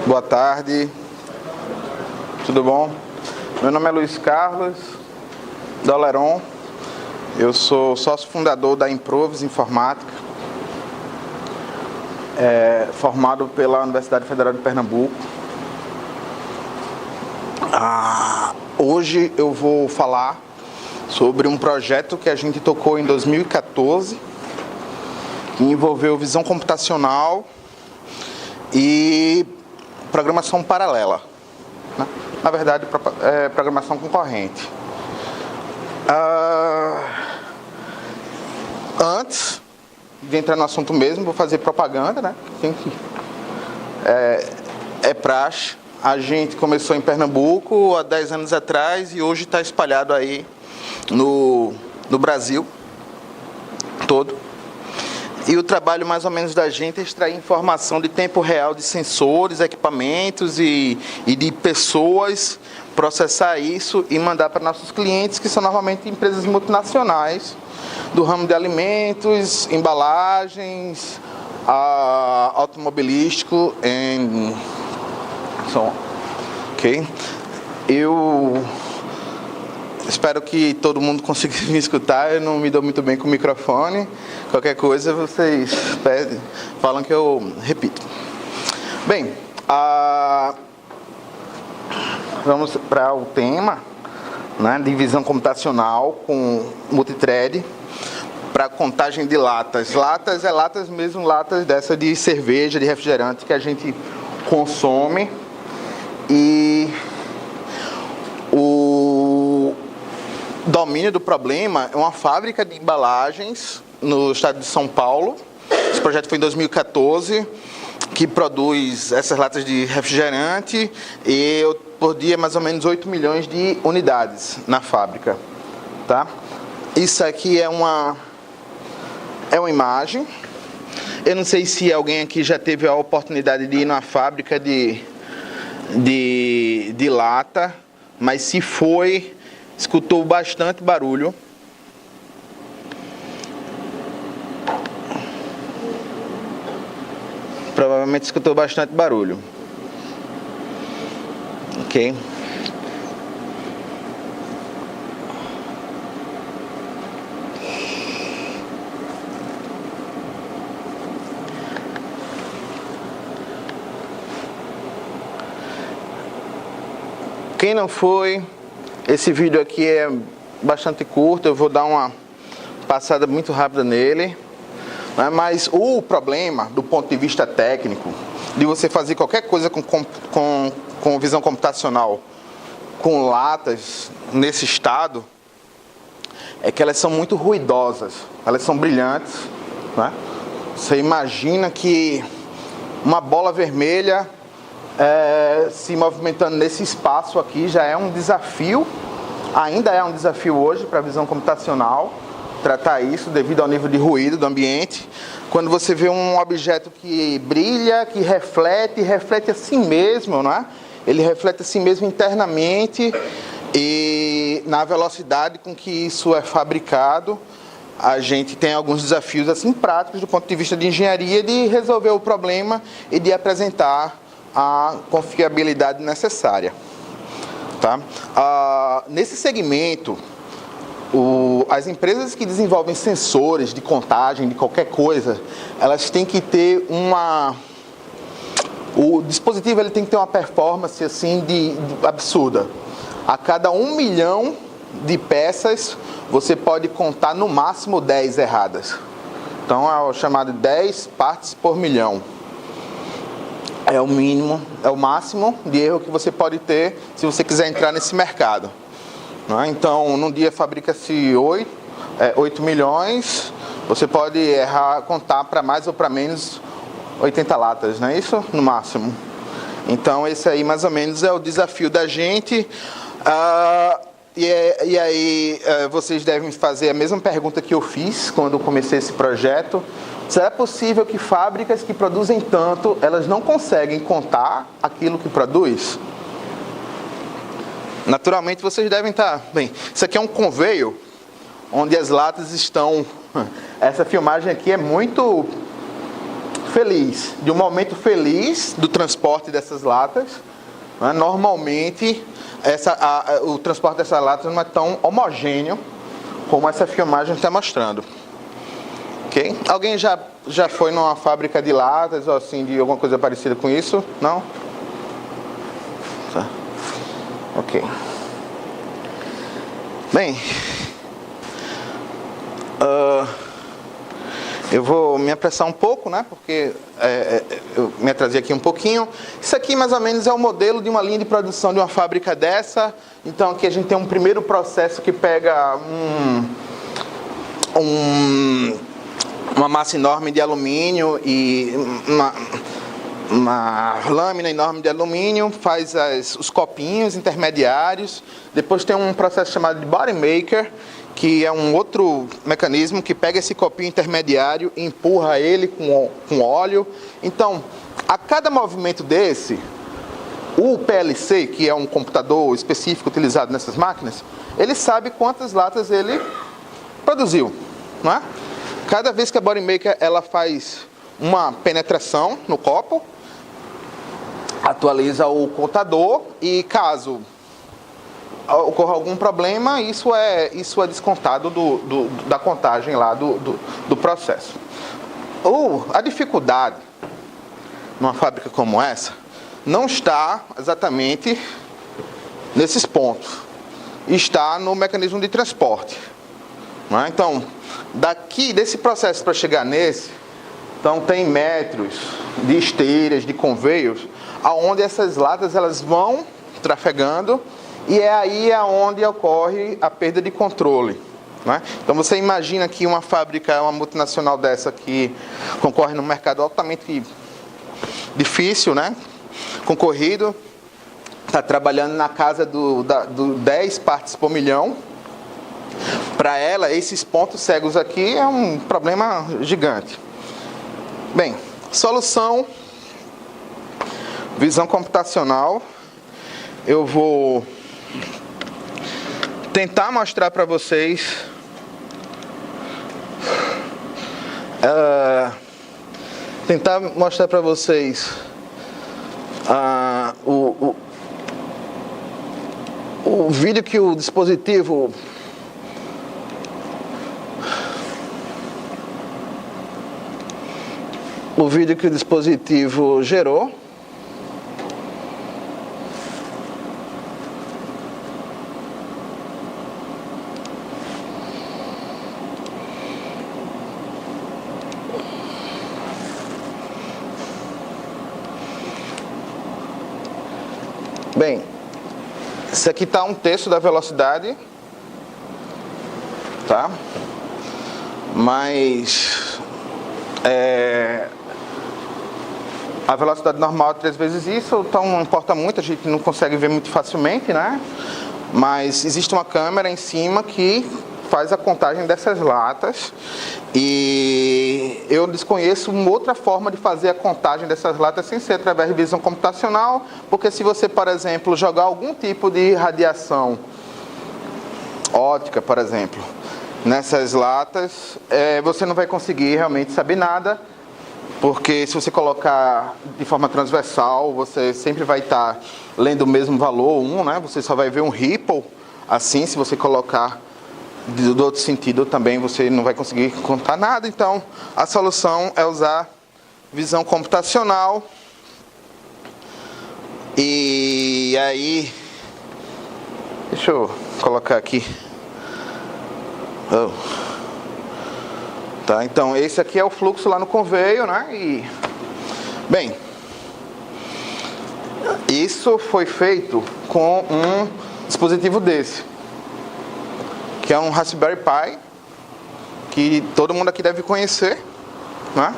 Boa tarde, tudo bom? Meu nome é Luiz Carlos Doleron, eu sou sócio fundador da Improvis Informática, formado pela Universidade Federal de Pernambuco. Hoje eu vou falar sobre um projeto que a gente tocou em 2014, que envolveu visão computacional e programação paralela, né? Na verdade, programação concorrente. Antes de entrar no assunto mesmo, vou fazer propaganda, né? É praxe. A gente começou em Pernambuco há 10 anos atrás e hoje está espalhado aí no Brasil todo. E o trabalho mais ou menos da gente é extrair informação de tempo real de sensores, equipamentos e de pessoas, processar isso e mandar para nossos clientes, que são normalmente empresas multinacionais do ramo de alimentos, embalagens, automobilístico e ok? Eu espero que todo mundo consiga me escutar. Eu não me dou muito bem com o microfone. Qualquer coisa vocês pedem, falam que eu repito. Bem, vamos para o tema, né? Divisão computacional com multithread para contagem de latas. Latas mesmo, latas dessa de cerveja, de refrigerante que a gente consome. E o domínio do problema é uma fábrica de embalagens no estado de São Paulo. Esse projeto foi em 2014, que produz essas latas de refrigerante e por dia mais ou menos 8 milhões de unidades na fábrica, tá? Isso aqui é uma imagem. Eu não sei se alguém aqui já teve a oportunidade de ir na fábrica de lata, mas se foi, escutou bastante barulho. Provavelmente escutou bastante barulho. Ok? Quem não foi, esse vídeo aqui é bastante curto, eu vou dar uma passada muito rápida nele. Mas o problema, do ponto de vista técnico, de você fazer qualquer coisa com visão computacional, com latas nesse estado, é que elas são muito ruidosas, elas são brilhantes, né? Você imagina que uma bola vermelha se movimentando nesse espaço aqui já é um desafio, ainda é um desafio hoje para a visão computacional, tratar isso devido ao nível de ruído do ambiente. Quando você vê um objeto que brilha, que reflete a si mesmo, né? Ele reflete a si mesmo internamente e na velocidade com que isso é fabricado, a gente tem alguns desafios assim práticos do ponto de vista de engenharia de resolver o problema e de apresentar a confiabilidade necessária, tá? Nesse segmento, as empresas que desenvolvem sensores de contagem de qualquer coisa, elas têm que ter o dispositivo ele tem que ter uma performance assim absurda. A cada 1 milhão de peças, você pode contar no máximo 10 erradas. Então é o chamado 10 partes por milhão. É o mínimo, é o máximo de erro que você pode ter se você quiser entrar nesse mercado. Então, num dia fabrica-se 8 milhões, você pode errar, contar para mais ou para menos 80 latas, não é isso? No máximo. Então, esse aí mais ou menos é o desafio da gente. E aí, vocês devem fazer a mesma pergunta que eu fiz quando eu comecei esse projeto. Será possível que fábricas que produzem tanto, elas não conseguem contar aquilo que produz? Naturalmente vocês devem estar... Bem, isso aqui é um conveyor onde as latas estão... Essa filmagem aqui é muito feliz, de um momento feliz do transporte dessas latas. Né? Normalmente, o transporte dessas latas não é tão homogêneo como essa filmagem está mostrando. Ok? Alguém já foi numa fábrica de latas ou assim, de alguma coisa parecida com isso? Não? Tá. Ok. Bem, eu vou me apressar um pouco, né? Porque eu me atrasei aqui um pouquinho. Isso aqui mais ou menos é o modelo de uma linha de produção de uma fábrica dessa. Então aqui a gente tem um primeiro processo que pega uma massa enorme de alumínio e uma lâmina enorme de alumínio, faz os copinhos intermediários. Depois tem um processo chamado de body maker, que é um outro mecanismo que pega esse copinho intermediário e empurra ele com óleo. Então, a cada movimento desse, o PLC, que é um computador específico utilizado nessas máquinas, ele sabe quantas latas ele produziu, não é? Cada vez que a body maker ela faz uma penetração no copo, atualiza o contador e caso ocorra algum problema, isso é descontado da contagem lá do processo. A dificuldade numa fábrica como essa não está exatamente nesses pontos, está no mecanismo de transporte. Não é? Então, desse processo para chegar nesse, então tem metros de esteiras, de conveios, aonde essas latas elas vão trafegando. E é aí onde ocorre a perda de controle. Né? Então você imagina que uma fábrica, uma multinacional dessa que concorre num mercado altamente difícil, né? Concorrido, está trabalhando na casa do 10 partes por milhão. Para ela, esses pontos cegos aqui é um problema gigante. Bem, solução, visão computacional. Eu vou tentar mostrar para vocês o vídeo que o dispositivo gerou. Bem, isso aqui está 1/3 da velocidade, tá? Mas a velocidade normal é 3 vezes isso, então não importa muito, a gente não consegue ver muito facilmente, né? Mas existe uma câmera em cima que faz a contagem dessas latas e eu desconheço uma outra forma de fazer a contagem dessas latas sem ser através de visão computacional, porque se você, por exemplo, jogar algum tipo de radiação óptica, por exemplo, nessas latas, você não vai conseguir realmente saber nada, porque se você colocar de forma transversal, você sempre vai estar lendo o mesmo valor, né? Você só vai ver um ripple, assim, se você colocar do outro sentido também você não vai conseguir contar nada. Então a solução é usar visão computacional. E aí, deixa eu colocar aqui. Tá, então esse aqui é o fluxo lá no conveio, né? Bem, isso foi feito com um dispositivo desse, que é um Raspberry Pi, que todo mundo aqui deve conhecer, né?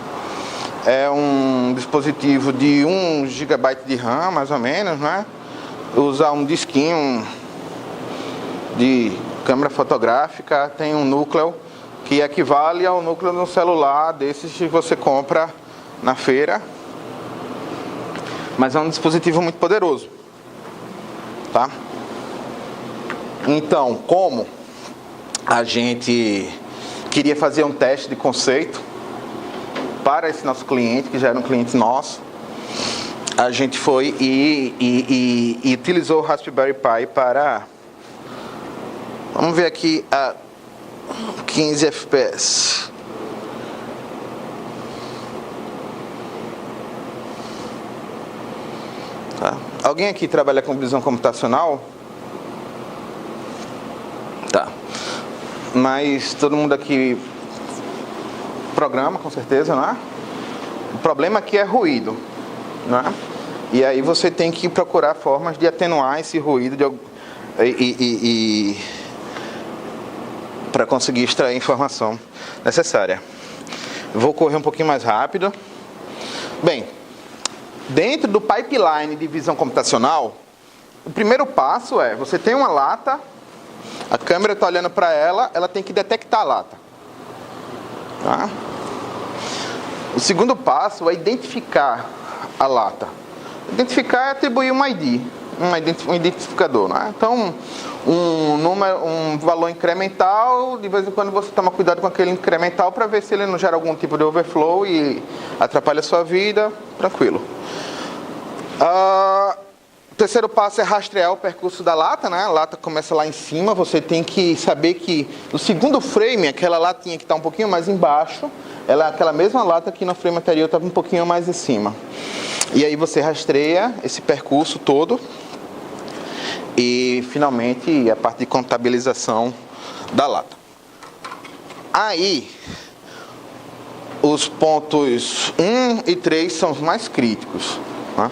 É um dispositivo de 1 GB de RAM, mais ou menos, né? Usa um disquinho de câmera fotográfica, tem um núcleo que equivale ao núcleo de um celular desses que você compra na feira, mas é um dispositivo muito poderoso, tá? Então, como a gente queria fazer um teste de conceito para esse nosso cliente, que já era um cliente nosso, a gente foi e utilizou o Raspberry Pi para... Vamos ver aqui a 15 FPS. Tá. Alguém aqui trabalha com visão computacional? Tá. Mas todo mundo aqui programa, com certeza, né? O problema aqui é ruído, né? E aí você tem que procurar formas de atenuar esse ruído para conseguir extrair a informação necessária. Vou correr um pouquinho mais rápido. Bem, dentro do pipeline de visão computacional, o primeiro passo é, você tem uma lata, a câmera está olhando para ela, ela tem que detectar a lata. Tá? O segundo passo é identificar a lata. Identificar é atribuir um ID, um identificador. Né? Então, um valor incremental, de vez em quando você toma cuidado com aquele incremental para ver se ele não gera algum tipo de overflow e atrapalha a sua vida, tranquilo. O terceiro passo é rastrear o percurso da lata, né? A lata começa lá em cima, você tem que saber que no segundo frame, aquela latinha que está um pouquinho mais embaixo, ela é aquela mesma lata que no frame anterior estava um pouquinho mais em cima. E aí você rastreia esse percurso todo e finalmente a parte de contabilização da lata. Aí, os pontos 1 e 3 são os mais críticos. Né?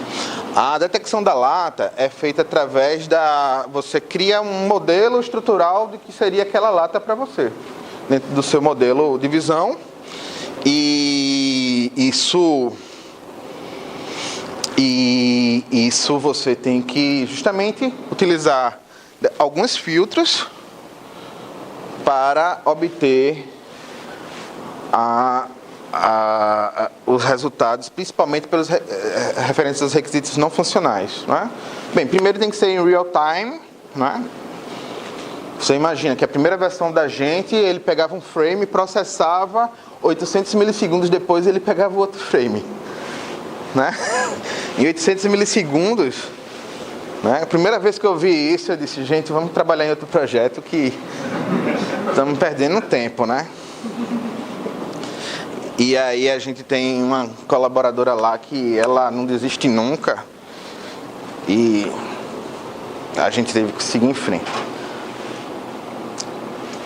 A detecção da lata é feita através da... Você cria um modelo estrutural de que seria aquela lata para você, dentro do seu modelo de visão. E isso você tem que justamente utilizar alguns filtros para obter os resultados, principalmente pelos referentes aos requisitos não funcionais. Né? Bem, primeiro tem que ser em real time. Né? Você imagina que a primeira versão da gente, ele pegava um frame e processava 800 milissegundos depois, ele pegava o outro frame. Né? Em 800 milissegundos, né? A primeira vez que eu vi isso, eu disse, gente, vamos trabalhar em outro projeto que estamos perdendo tempo, né? E aí a gente tem uma colaboradora lá que ela não desiste nunca e a gente teve que seguir em frente.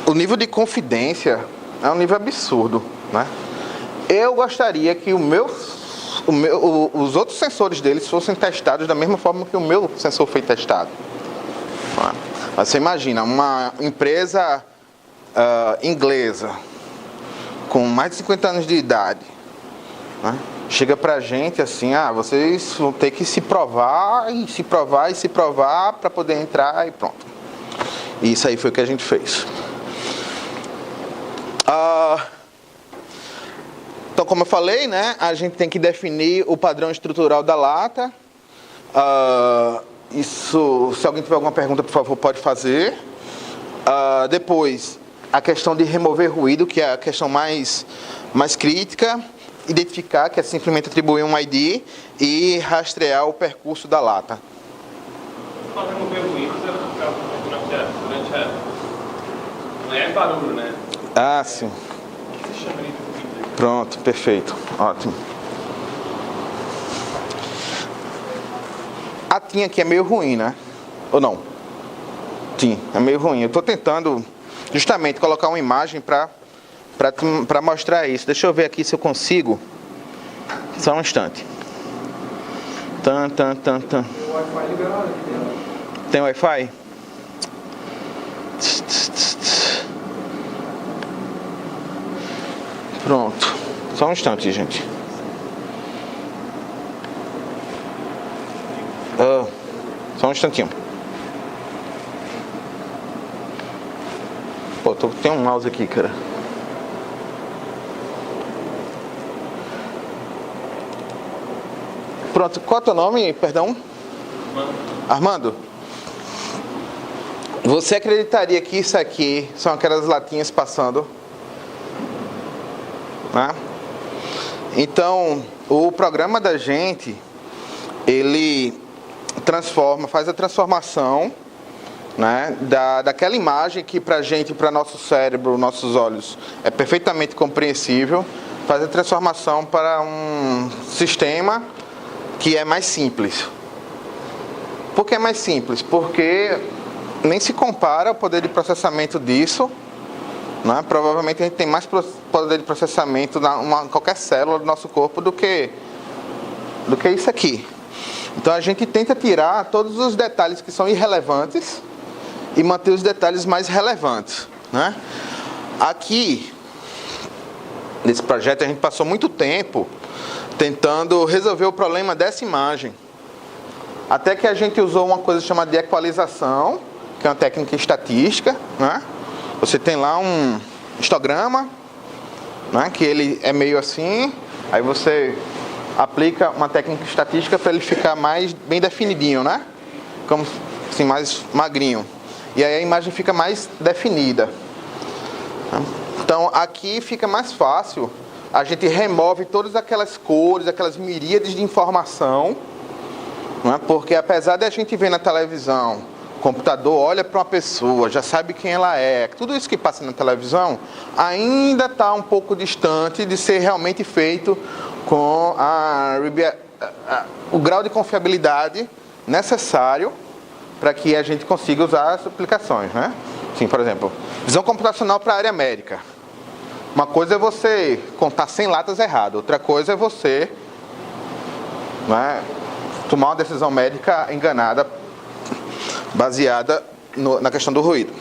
O nível de confidência é um nível absurdo, né? Eu gostaria que os outros sensores deles fossem testados da mesma forma que o meu sensor foi testado. Mas você imagina, uma empresa inglesa com mais de 50 anos de idade, né? Chega pra gente assim, vocês vão ter que se provar e se provar e se provar para poder entrar e pronto. E isso aí foi o que a gente fez. Então, como eu falei, né, a gente tem que definir o padrão estrutural da lata. Isso, se alguém tiver alguma pergunta, por favor, pode fazer. Depois, a questão de remover ruído, que é a questão mais crítica. Identificar, que é simplesmente atribuir um ID e rastrear o percurso da lata. Para remover ruído, não é barulho, né? Sim. O que você chama de ruído? Pronto, perfeito. Ótimo. A TIM aqui é meio ruim, né? Ou não? TIM, é meio ruim. Eu estou tentando justamente colocar uma imagem para mostrar isso. Deixa eu ver aqui se eu consigo. Só um instante. Tem Wi-Fi liberado aqui dentro. Tem Wi-Fi? Pronto. Só um instante, gente. Só um instantinho. Pô, tem um mouse aqui, cara. Pronto, qual é o teu nome, perdão? Armando? Você acreditaria que isso aqui são aquelas latinhas passando? Né? Então, o programa da gente, ele faz a transformação, né, daquela imagem que pra gente, para nosso cérebro, nossos olhos, é perfeitamente compreensível, faz a transformação para um sistema que é mais simples. Por que é mais simples? Porque nem se compara o poder de processamento disso, né? Provavelmente a gente tem mais poder de processamento em qualquer célula do nosso corpo do que isso aqui. Então a gente tenta tirar todos os detalhes que são irrelevantes e manter os detalhes mais relevantes, né? Aqui, nesse projeto, a gente passou muito tempo tentando resolver o problema dessa imagem. Até que a gente usou uma coisa chamada de equalização, que é uma técnica estatística, né? Você tem lá um histograma, né, que ele é meio assim, aí você aplica uma técnica estatística para ele ficar mais bem definidinho, né? Como assim, mais magrinho. E aí a imagem fica mais definida. Então aqui fica mais fácil, a gente remove todas aquelas cores, aquelas miríades de informação, não é? Porque apesar de a gente ver na televisão, o computador olha para uma pessoa, já sabe quem ela é, tudo isso que passa na televisão ainda está um pouco distante de ser realmente feito com o grau de confiabilidade necessário para que a gente consiga usar as aplicações, né? Sim, por exemplo, visão computacional para a área médica. Uma coisa é você contar 100 latas errado, outra coisa é você, né, tomar uma decisão médica enganada, baseada na questão do ruído.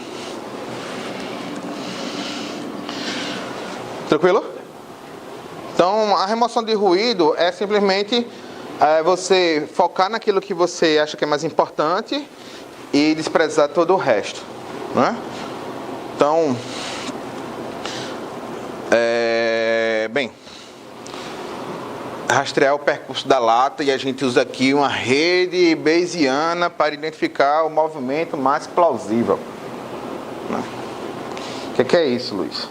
Tranquilo? Então, a remoção de ruído é simplesmente você focar naquilo que você acha que é mais importante e desprezar todo o resto, né? Então, bem, rastrear o percurso da lata, e a gente usa aqui uma rede bayesiana para identificar o movimento mais plausível, né? O que é isso, Luiz?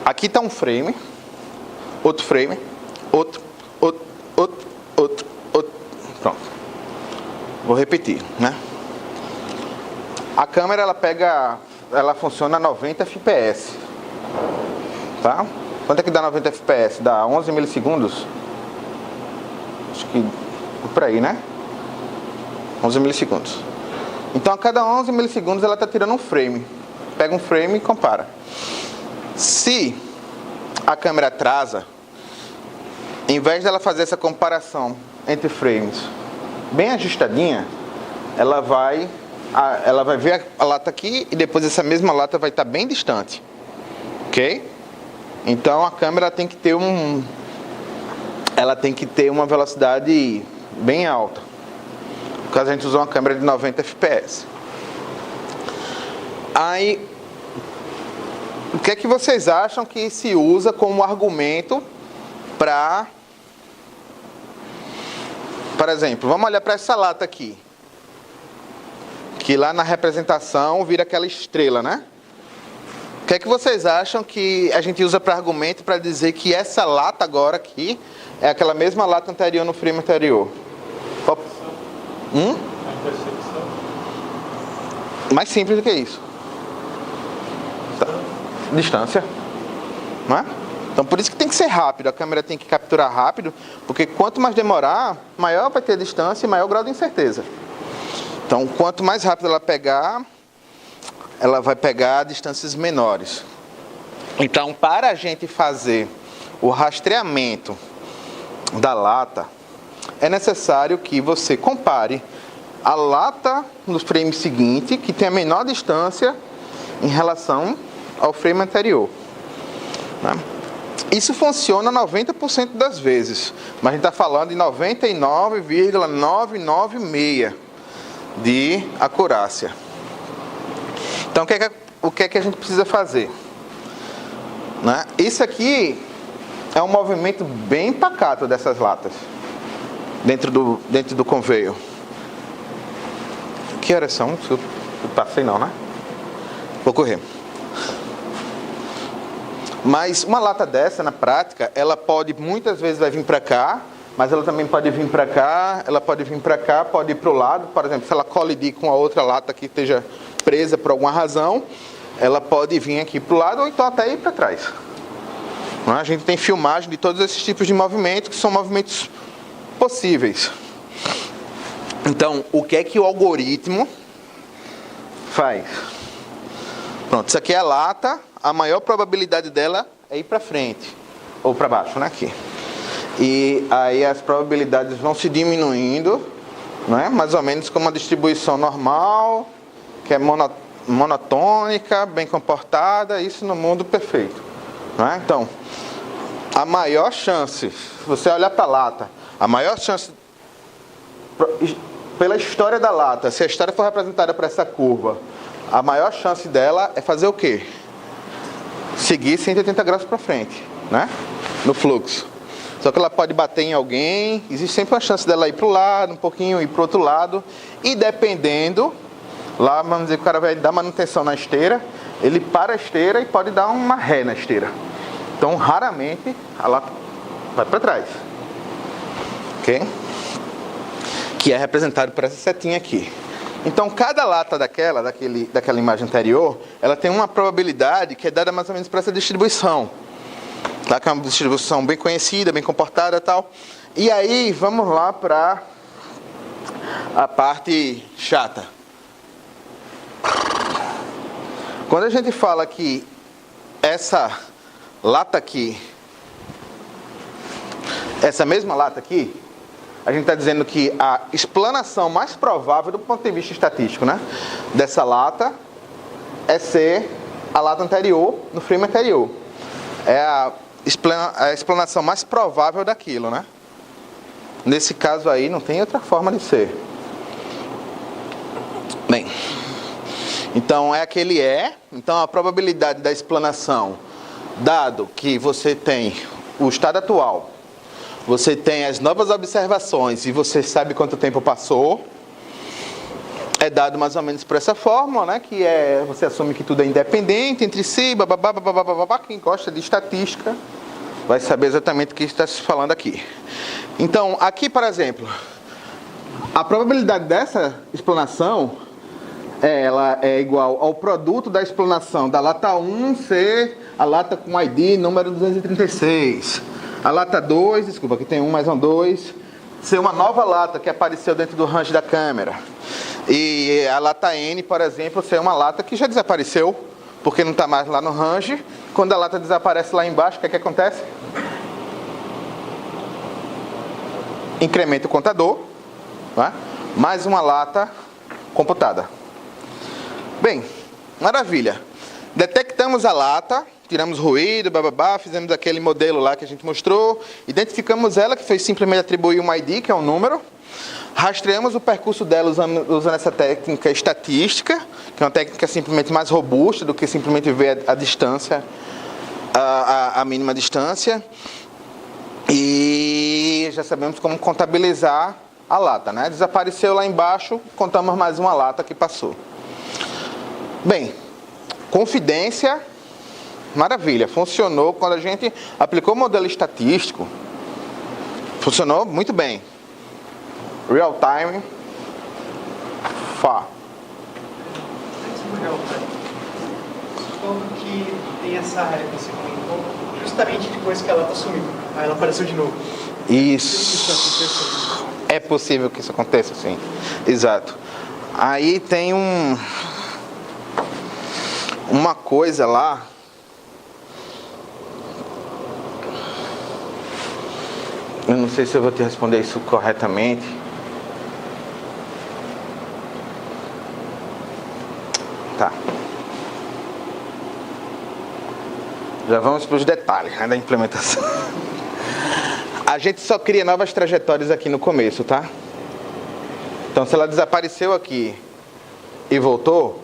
Aqui está um frame, outro frame, outro. Pronto. Vou repetir, né? A câmera ela funciona a 90 fps. Tá? Quanto é que dá 90 fps? Dá 11 milissegundos? Acho que por aí, né? 11 milissegundos. Então a cada 11 milissegundos ela está tirando um frame. Pega um frame e compara. Se a câmera atrasa, em vez dela fazer essa comparação entre frames bem ajustadinha, ela vai ver a lata aqui e depois essa mesma lata vai estar bem distante. Ok? Então a câmera tem que ter uma velocidade bem alta. No caso a gente usou uma câmera de 90 fps. Aí, o que é que vocês acham que se usa como argumento para, por exemplo, vamos olhar para essa lata aqui, que lá na representação vira aquela estrela, né? O que é que vocês acham que a gente usa para argumento para dizer que essa lata agora aqui é aquela mesma lata anterior no frame anterior? A interseção. Mais simples do que isso. Distância, não é? Então por isso que tem que ser rápido, a câmera tem que capturar rápido, porque quanto mais demorar, maior vai ter a distância e maior o grau de incerteza. Então quanto mais rápido ela vai pegar distâncias menores. Então para a gente fazer o rastreamento da lata, é necessário que você compare a lata no frame seguinte, que tem a menor distância em relação ao frame anterior, né? Isso funciona 90% das vezes, mas a gente está falando de 99,996 de acurácia. Então o que é que a gente precisa fazer, né? Isso aqui é um movimento bem pacato dessas latas dentro do conveyor. Que horas são? Eu passei não, né? Vou correr. Mas uma lata dessa, na prática, ela pode, muitas vezes vai vir para cá, mas ela também pode vir para cá, ela pode vir para cá, pode ir para o lado. Por exemplo, se ela colidir com a outra lata que esteja presa por alguma razão, ela pode vir aqui para o lado ou então até ir para trás. A gente tem filmagem de todos esses tipos de movimentos, que são movimentos possíveis. Então, o que é que o algoritmo faz? Pronto, isso aqui é a lata, a maior probabilidade dela é ir para frente, ou para baixo, né, aqui. E aí as probabilidades vão se diminuindo, né, mais ou menos como uma distribuição normal, que é monotônica, bem comportada, isso no mundo perfeito. Né? Então, a maior chance, se você olhar para a lata, a maior chance, pela história da lata, se a história for representada por essa curva, a maior chance dela é fazer o quê? Seguir 180 graus para frente, né? No fluxo. Só que ela pode bater em alguém, existe sempre uma chance dela ir para o lado, um pouquinho ir para o outro lado, e dependendo, lá vamos dizer que o cara vai dar manutenção na esteira, ele para a esteira e pode dar uma ré na esteira. Então, raramente, a lata vai para trás. Ok? Que é representado por essa setinha aqui. Então, cada lata daquela imagem anterior, ela tem uma probabilidade que é dada mais ou menos por essa distribuição. Tá? Que é uma distribuição bem conhecida, bem comportada e tal. E aí, vamos lá para a parte chata. Quando a gente fala que essa lata aqui, essa mesma lata aqui, a gente está dizendo que a explanação mais provável do ponto de vista estatístico, né, dessa lata é ser a lata anterior, no frame anterior. É a explanação mais provável daquilo, né? Nesse caso aí não tem outra forma de ser. Bem, então é aquele então a probabilidade da explanação, dado que você tem o estado atual, você tem as novas observações e você sabe quanto tempo passou, é dado mais ou menos por essa fórmula, né? Que é, você assume que tudo é independente entre si, bababá. Quem gosta de estatística vai saber exatamente o que está se falando aqui. Então, aqui, por exemplo, a probabilidade dessa explanação, ela é igual ao produto da explanação da lata 1 ser a lata com ID número 236. A lata 2, desculpa, aqui tem 1 mais um 2, ser uma nova lata que apareceu dentro do range da câmera. E a lata N, por exemplo, ser uma lata que já desapareceu, porque não está mais lá no range. Quando a lata desaparece lá embaixo, o que acontece? Incrementa o contador, né? Mais uma lata computada. Bem, maravilha. Detectamos a lata, tiramos ruído, fizemos aquele modelo lá que a gente mostrou, identificamos ela, que foi simplesmente atribuir um ID, que é um número, rastreamos o percurso dela usando essa técnica estatística, que é uma técnica simplesmente mais robusta do que simplesmente ver a distância, a mínima distância, e já sabemos como contabilizar a lata, né? Desapareceu lá embaixo, contamos mais uma lata que passou. Bem, confidência, maravilha, funcionou quando a gente aplicou o modelo estatístico, funcionou muito bem. Real time, Como que tem essa régua que você comentou, justamente depois que ela está sumindo, aí ela apareceu de novo. Isso. É possível que isso aconteça, sim. Exato. Aí tem uma coisa lá. Eu não sei se eu vou te responder isso corretamente. Tá. Já vamos para os detalhes, né, da implementação. A gente só cria novas trajetórias aqui no começo, tá? Então, se ela desapareceu aqui e voltou,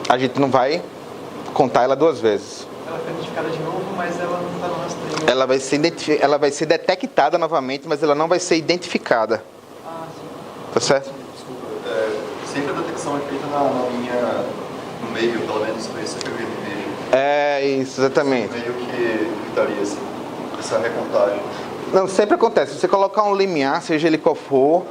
a gente não vai contar ela duas vezes. Ela foi identificada de novo, mas ela não está no rastreio. Ela vai ser detectada novamente, mas ela não vai ser identificada. Ah, sim. Tá certo? Desculpa, sempre a detecção é feita na linha no meio, pelo menos foi isso que eu vi no vídeo. É isso, exatamente. Meio que daria assim, essa recontagem. Não, sempre acontece. Se você colocar um limiar, seja ele qual for,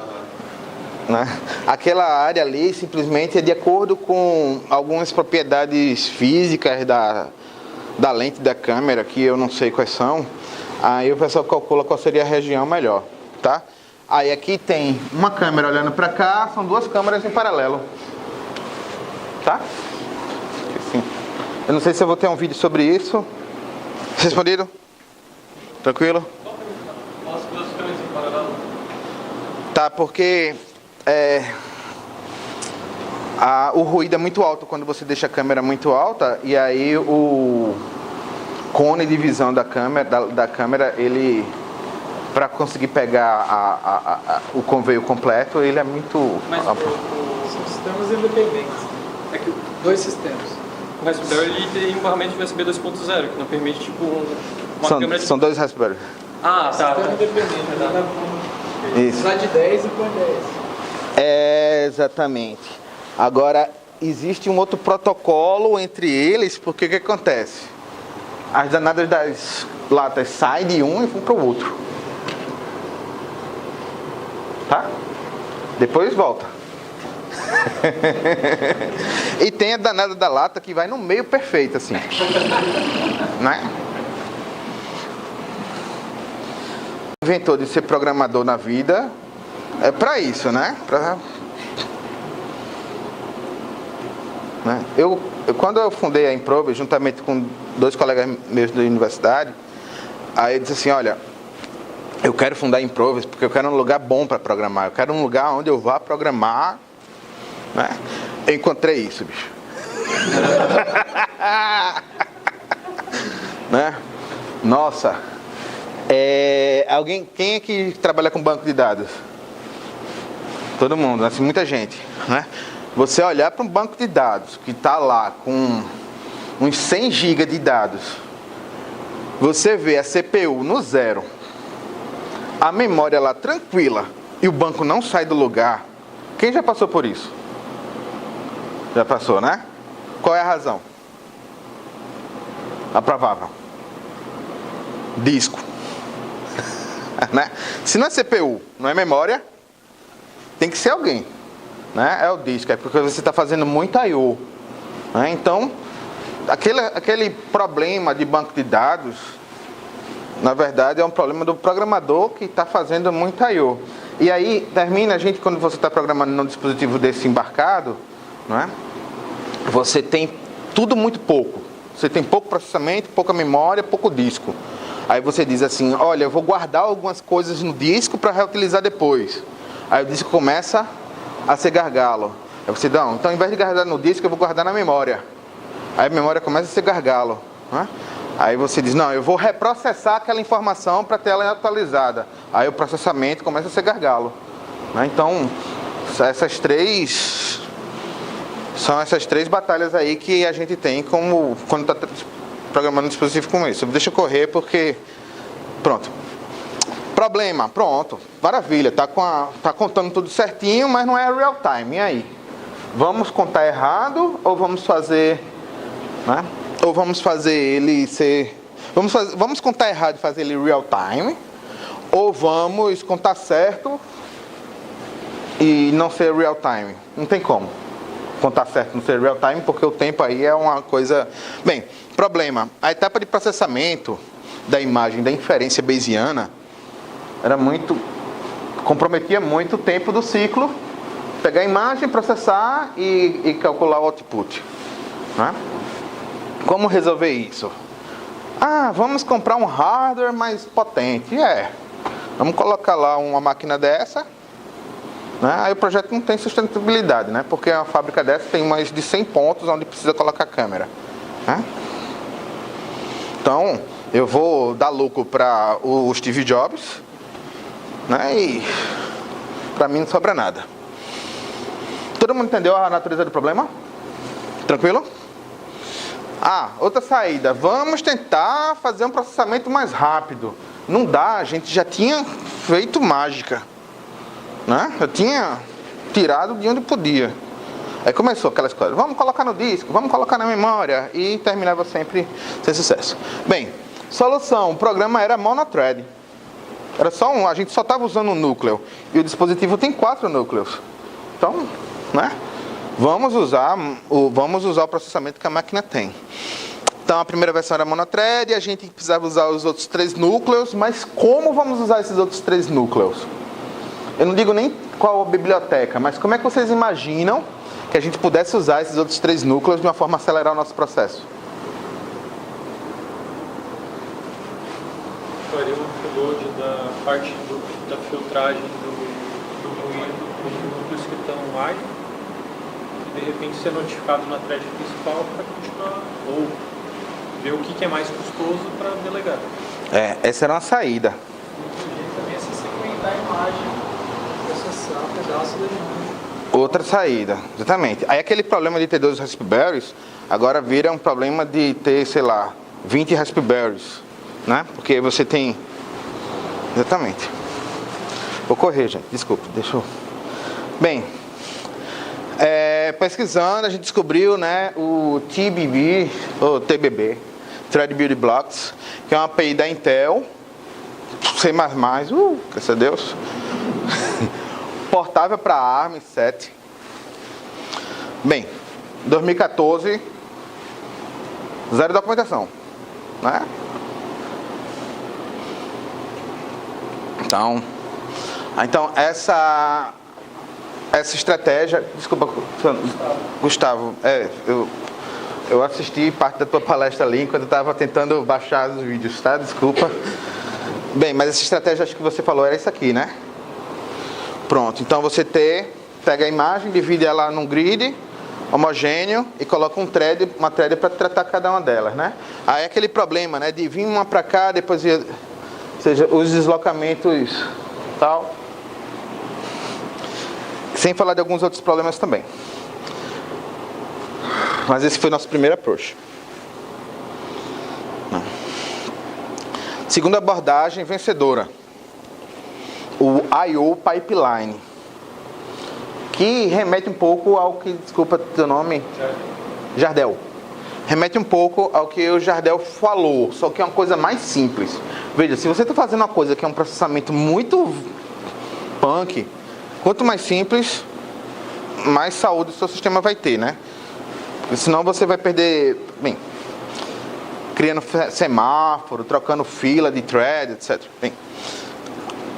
né? Aquela área ali simplesmente é de acordo com algumas propriedades físicas da lente da câmera, que eu não sei quais são. Aí o pessoal calcula qual seria a região melhor, tá? Aí aqui tem uma câmera olhando para cá, são duas câmeras em paralelo, tá? Assim. Eu não sei se eu vou ter um vídeo sobre isso. Respondido? Tranquilo? As duas câmeras em paralelo. Tá, porque o ruído é muito alto quando você deixa a câmera muito alta, e aí o cone de visão da câmera, ele, para conseguir pegar o conveio completo, ele é muito Mas amplo. são sistemas independentes. É que dois sistemas. O Raspberry ele tem um barramento USB 2.0, que não permite tipo uma câmera de... São dois Raspberry. Ah, tá. Sistema independente. Isso. Usar de 10 e põe 10. Exatamente. Agora, existe um outro protocolo entre eles, porque o que acontece? As danadas das latas saem de um e vão para o outro. Tá? Depois volta. E tem a danada da lata que vai no meio perfeito, assim. Né? Inventou de ser programador na vida é para isso, né? Quando eu fundei a Improve, juntamente com dois colegas meus da universidade, aí eu disse assim, olha, eu quero fundar a Improve porque eu quero um lugar bom para programar, eu quero um lugar onde eu vá programar, né? Eu encontrei isso, bicho. Né? Nossa. Quem é que trabalha com banco de dados? Todo mundo, assim, muita gente, né? Você olhar para um banco de dados que está lá com uns 100 GB de dados, você vê a CPU no zero, a memória lá tranquila e o banco não sai do lugar. Quem já passou por isso? Já passou, né? Qual é a razão? A provável. Disco. Né? Se não é CPU, não é memória, tem que ser alguém, né? É o disco, é porque você está fazendo muito I/O, né? Então, aquele problema de banco de dados, na verdade, é um problema do programador que está fazendo muito I/O. E aí, termina, quando você está programando num dispositivo desse embarcado, né? Você tem tudo muito pouco. Você tem pouco processamento, pouca memória, pouco disco. Aí você diz assim, olha, eu vou guardar algumas coisas no disco para reutilizar depois. Aí o disco começa a ser gargalo. Aí você dá, então ao invés de guardar no disco, eu vou guardar na memória. Aí a memória começa a ser gargalo, né? Aí você diz, não, eu vou reprocessar aquela informação para ter ela atualizada. Aí o processamento começa a ser gargalo, né? Então, são essas três batalhas aí que a gente tem como quando está programando um dispositivo como esse. Deixa eu correr porque... Pronto. Problema, pronto. Maravilha, tá contando tudo certinho, mas não é real time. E aí? Vamos contar errado ou vamos fazer... Né? Ou vamos fazer ele ser... Vamos contar errado e fazer ele real time? Ou vamos contar certo e não ser real time? Não tem como contar certo, não ser real time, porque o tempo aí é uma coisa... Bem, problema. A etapa de processamento da imagem da inferência bayesiana comprometia muito o tempo do ciclo, pegar a imagem, processar e calcular o output, né? Como resolver isso? Vamos comprar um hardware mais potente. Vamos colocar lá uma máquina dessa, né? Aí o projeto não tem sustentabilidade, né? Porque uma fábrica dessa tem mais de 100 pontos onde precisa colocar câmera, né? Então, eu vou dar lucro para o Steve Jobs, né? E para mim não sobra nada. Todo mundo entendeu a natureza do problema? Tranquilo? Outra saída. Vamos tentar fazer um processamento mais rápido. Não dá, a gente já tinha feito mágica, né? Eu tinha tirado de onde podia. Aí começou aquela história, vamos colocar no disco, vamos colocar na memória, e terminava sempre sem sucesso. Bem, solução, o programa era monothread. Era só a gente só estava usando um núcleo, e o dispositivo tem 4 núcleos. Então, né? Vamos usar o processamento que a máquina tem. Então a primeira versão era monothread, a gente precisava usar os outros 3 núcleos, mas como vamos usar esses outros 3 núcleos? Eu não digo nem qual a biblioteca, mas como é que vocês imaginam que a gente pudesse usar esses outros 3 núcleos de uma forma a acelerar o nosso processo? Faria o upload da parte da filtragem do ruído dos núcleos que estão wide, e de repente ser notificado na thread principal para continuar, ou ver o que é mais custoso para delegar. Essa era uma saída. Também é se segmentar a imagem, processar um pedaço da imagem. Outra saída, exatamente. Aí aquele problema de ter 2 Raspberries, agora vira um problema de ter, sei lá, 20 Raspberries, né? Porque você tem... Exatamente. Vou correr, gente, desculpa, deixa eu... Bem, pesquisando, a gente descobriu, né, o TBB, ou TBB, Thread Building Blocks, que é uma API da Intel, C++, graças a Deus, portável para ARM 7. Bem, 2014, zero documentação, né? Então essa estratégia, desculpa, Gustavo, eu assisti parte da tua palestra ali enquanto eu estava tentando baixar os vídeos, tá? Desculpa. Bem, mas essa estratégia, acho que você falou, era isso aqui, né? Pronto, então você pega a imagem, divide ela num grid homogêneo e coloca uma thread para tratar cada uma delas, né? Aí aquele problema, né, de vir uma para cá, depois ou seja, os deslocamentos tal. Sem falar de alguns outros problemas também. Mas esse foi o nosso primeiro approach. Segunda abordagem vencedora. O I/O Pipeline. Que remete um pouco ao que... Desculpa teu nome. Jardel. Remete um pouco ao que o Jardel falou. Só que é uma coisa mais simples. Veja, se você está fazendo uma coisa que é um processamento muito punk... Quanto mais simples, mais saúde o seu sistema vai ter, né? Porque senão você vai perder, bem, criando semáforo, trocando fila de thread, etc. Bem,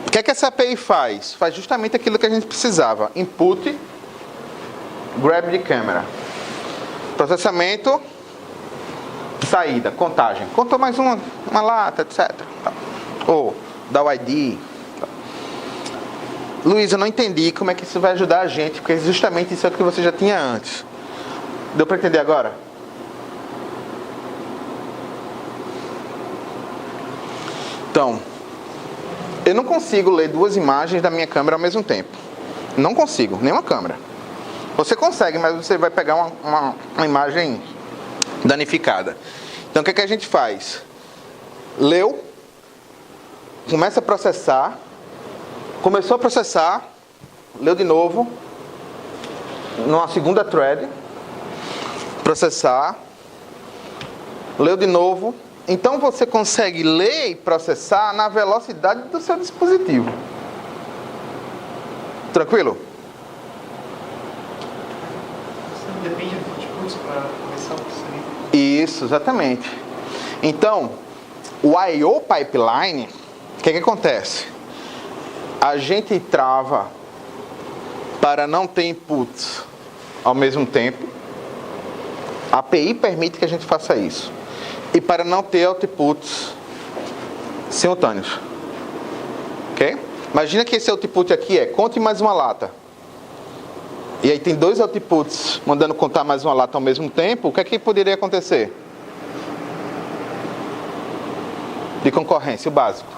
o que é que essa API faz? Faz justamente aquilo que a gente precisava. Input, grab de câmera. Processamento, saída, contagem. Contou mais uma lata, etc. Ou dá o ID. Luiz, eu não entendi como é que isso vai ajudar a gente, porque justamente isso é o que você já tinha antes. Deu para entender agora? Então, eu não consigo ler 2 imagens da minha câmera ao mesmo tempo. Não consigo, nenhuma câmera. Você consegue, mas você vai pegar uma imagem danificada. Então, o que é que a gente faz? Leu, começa a processar. Começou a processar, leu de novo, numa segunda thread, processar, leu de novo. Então você consegue ler e processar na velocidade do seu dispositivo. Tranquilo? Você depende do outputs para começar o processamento. Isso, exatamente. Então, o I/O Pipeline, o que acontece? A gente trava para não ter inputs ao mesmo tempo. A API permite que a gente faça isso. E para não ter outputs simultâneos. Ok? Imagina que esse output aqui conte mais uma lata. E aí tem 2 outputs mandando contar mais uma lata ao mesmo tempo. O que é que poderia acontecer? De concorrência, o básico.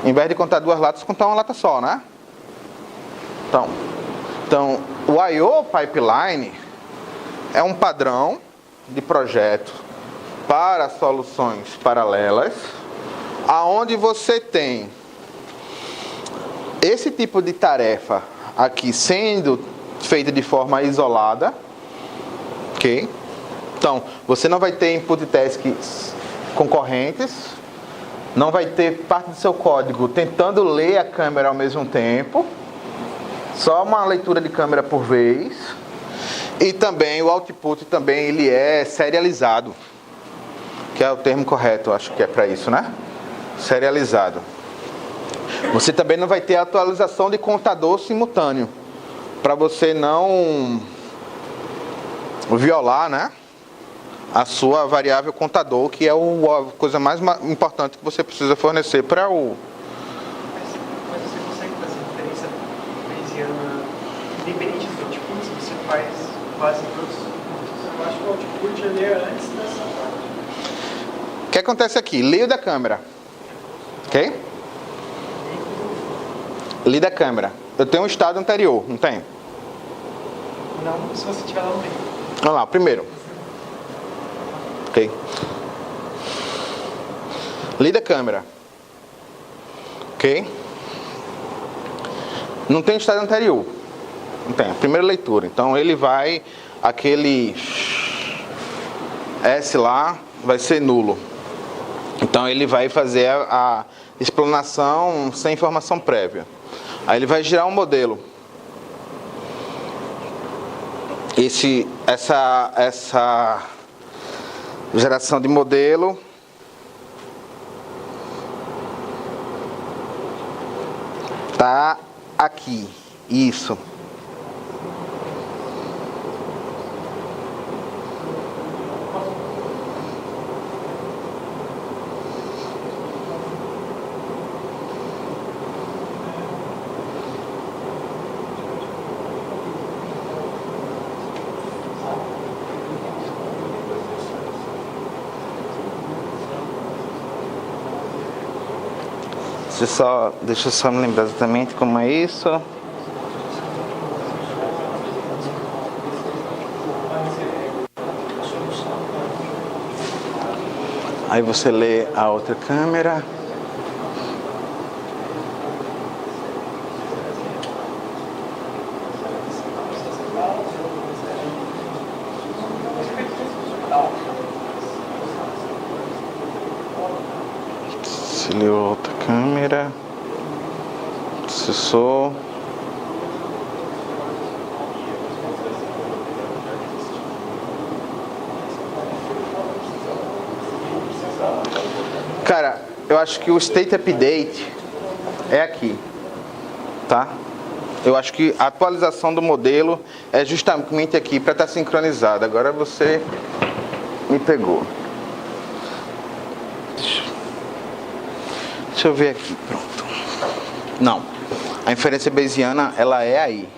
Em vez de contar 2 latas, contar uma lata só, né? Então o I/O Pipeline é um padrão de projeto para soluções paralelas, aonde você tem esse tipo de tarefa aqui sendo feita de forma isolada, ok? Então, você não vai ter input tasks concorrentes, não vai ter parte do seu código tentando ler a câmera ao mesmo tempo, só uma leitura de câmera por vez, e também o output também ele é serializado, que é o termo correto, acho que é para isso, né? Serializado. Você também não vai ter atualização de contador simultâneo, para você não violar, né, a sua variável contador, que é a coisa mais importante que você precisa fornecer para o... Mas você consegue fazer diferença bayesiana independente do output, se você faz quase todos? Eu acho que o output ele é antes dessa parte. O que acontece aqui? Leio da câmera, ok? Li da câmera. Eu tenho um estado anterior, não tem? Não, se você tiver lá no meio. Vamos lá, o primeiro. Ok. Li da câmera. Ok? Não tem estado anterior. Não tem. Primeira leitura. Então ele vai... Aquele S lá vai ser nulo. Então ele vai fazer a explanação sem informação prévia. Aí ele vai girar um modelo. Essa geração de modelo tá aqui. Isso. Deixa eu só me lembrar exatamente como é isso. Aí você lê a outra câmera. Você lê a outra câmera. Acessou. Cara, eu acho que o state update é aqui, tá? Eu acho que a atualização do modelo é justamente aqui para estar sincronizado. Agora você me pegou. Deixa eu ver aqui, pronto. Não, a inferência bayesiana ela é aí.